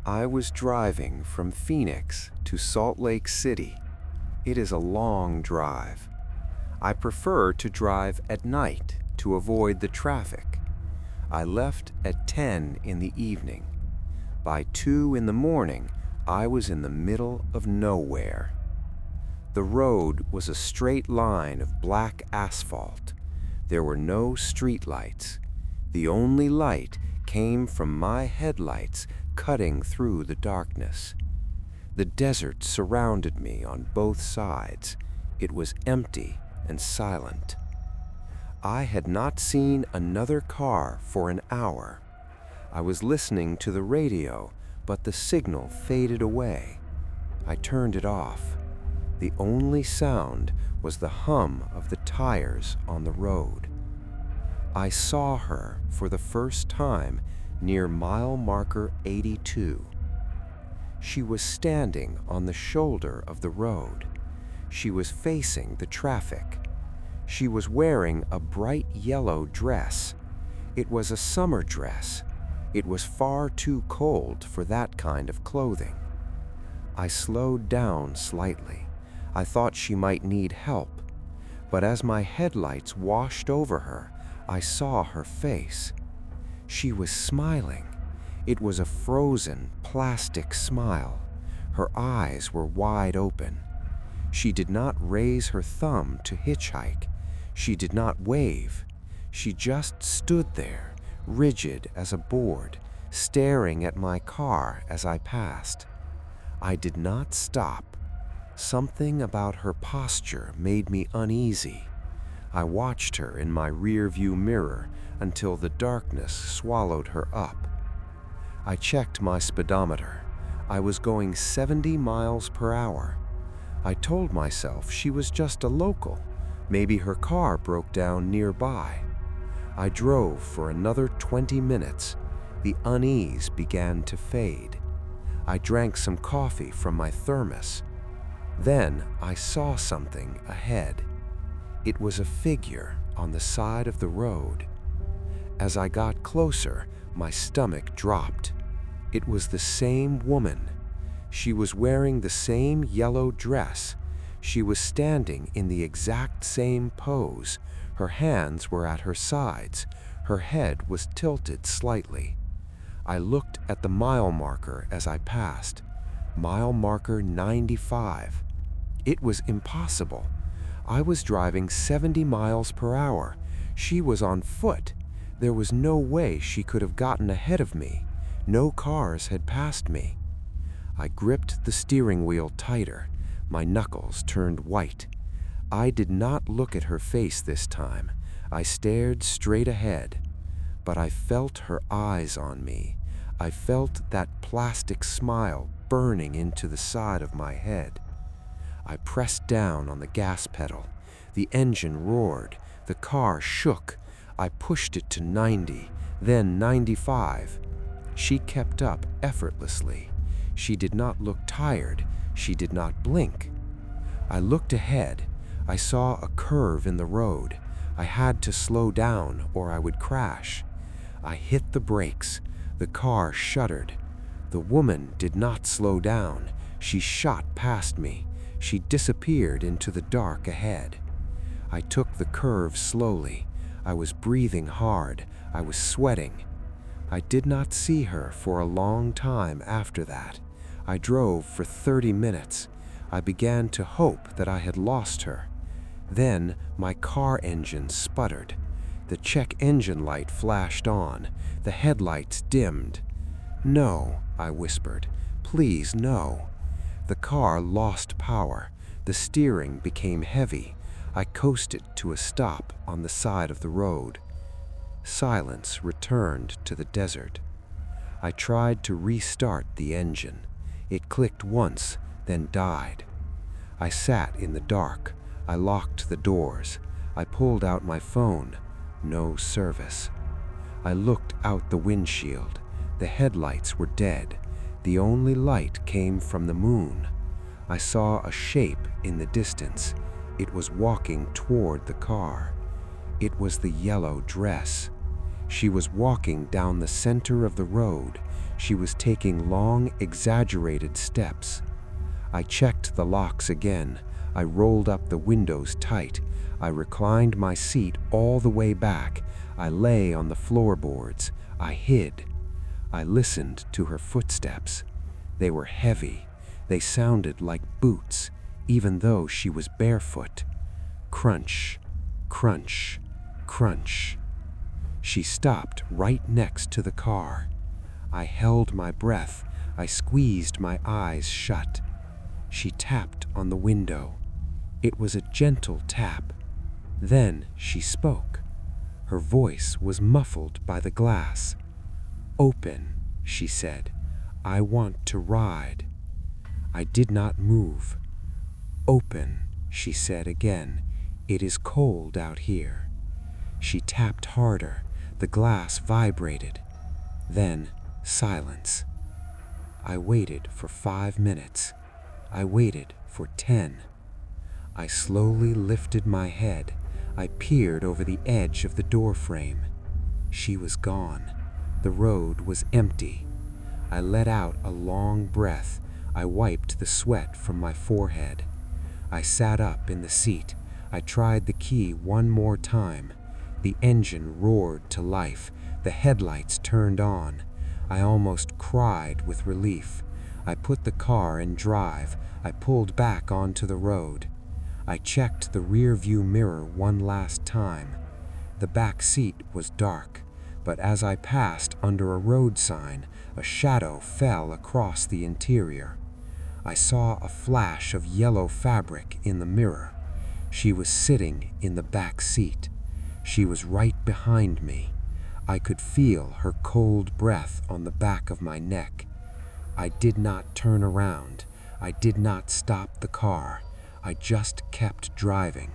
I was driving from Phoenix to Salt Lake City. It is a long drive. I prefer to drive at night to avoid the traffic. I left at 10 in the evening. By 2 in the morning, I was in the middle of nowhere. The road was a straight line of black asphalt. There were no streetlights. The only light came from my headlights cutting through the darkness. The desert surrounded me on both sides. It was empty and silent. I had not seen another car for an hour. I was listening to the radio, but the signal faded away. I turned it off. The only sound was the hum of the tires on the road. I saw her for the first time near mile marker 82. She was standing on the shoulder of the road. She was facing the traffic. She was wearing a bright yellow dress. It was a summer dress. It was far too cold for that kind of clothing. I slowed down slightly. I thought she might need help. But as my headlights washed over her, I saw her face. She was smiling. It was a frozen, plastic smile. Her eyes were wide open. She did not raise her thumb to hitchhike. She did not wave. She just stood there, rigid as a board, staring at my car as I passed. I did not stop. Something about her posture made me uneasy. I watched her in my rearview mirror until the darkness swallowed her up. I checked my speedometer. I was going 70 miles per hour. I told myself she was just a local. Maybe her car broke down nearby. I drove for another 20 minutes. The unease began to fade. I drank some coffee from my thermos. Then I saw something ahead. It was a figure on the side of the road. As I got closer, my stomach dropped. It was the same woman. She was wearing the same yellow dress. She was standing in the exact same pose. Her hands were at her sides. Her head was tilted slightly. I looked at the mile marker as I passed. Mile marker 95. It was impossible. I was driving 70 miles per hour. She was on foot. There was no way she could have gotten ahead of me. No cars had passed me. I gripped the steering wheel tighter. My knuckles turned white. I did not look at her face this time. I stared straight ahead. But I felt her eyes on me. I felt that plastic smile burning into the side of my head. I pressed down on the gas pedal. The engine roared. The car shook. I pushed it to 90, then 95. She kept up effortlessly. She did not look tired. She did not blink. I looked ahead. I saw a curve in the road. I had to slow down or I would crash. I hit the brakes. The car shuddered. The woman did not slow down. She shot past me. She disappeared into the dark ahead. I took the curve slowly. I was breathing hard. I was sweating. I did not see her for a long time after that. I drove for 30 minutes. I began to hope that I had lost her. Then my car engine sputtered. The check engine light flashed on. The headlights dimmed. "No," I whispered. "Please, no." The car lost power. The steering became heavy. I coasted to a stop on the side of the road. Silence returned to the desert. I tried to restart the engine. It clicked once, then died. I sat in the dark. I locked the doors. I pulled out my phone. No service. I looked out the windshield. The headlights were dead. The only light came from the moon. I saw a shape in the distance. It was walking toward the car. It was the yellow dress. She was walking down the center of the road. She was taking long, exaggerated steps. I checked the locks again. I rolled up the windows tight. I reclined my seat all the way back. I lay on the floorboards. I hid. I listened to her footsteps. They were heavy. They sounded like boots, even though she was barefoot. Crunch, crunch, crunch. She stopped right next to the car. I held my breath. I squeezed my eyes shut. She tapped on the window. It was a gentle tap. Then she spoke. Her voice was muffled by the glass. "Open," she said. "I want to ride." I did not move. "Open," she said again. "It is cold out here." She tapped harder. The glass vibrated. Then silence. I waited for 5 minutes. I waited for 10. I slowly lifted my head. I peered over the edge of the doorframe. She was gone. The road was empty. I let out a long breath. I wiped the sweat from my forehead. I sat up in the seat. I tried the key one more time. The engine roared to life. The headlights turned on. I almost cried with relief. I put the car in drive. I pulled back onto the road. I checked the rear-view mirror one last time. The back seat was dark, but as I passed under a road sign, a shadow fell across the interior. I saw a flash of yellow fabric in the mirror. She was sitting in the back seat. She was right behind me. I could feel her cold breath on the back of my neck. I did not turn around. I did not stop the car. I just kept driving.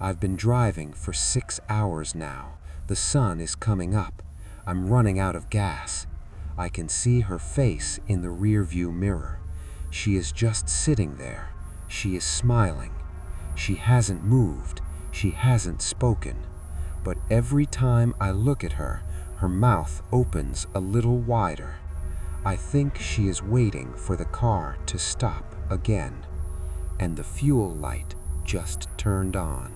I've been driving for 6 hours now. The sun is coming up. I'm running out of gas. I can see her face in the rearview mirror. She is just sitting there. She is smiling. She hasn't moved. She hasn't spoken. But every time I look at her, her mouth opens a little wider. I think she is waiting for the car to stop again. And the fuel light just turned on.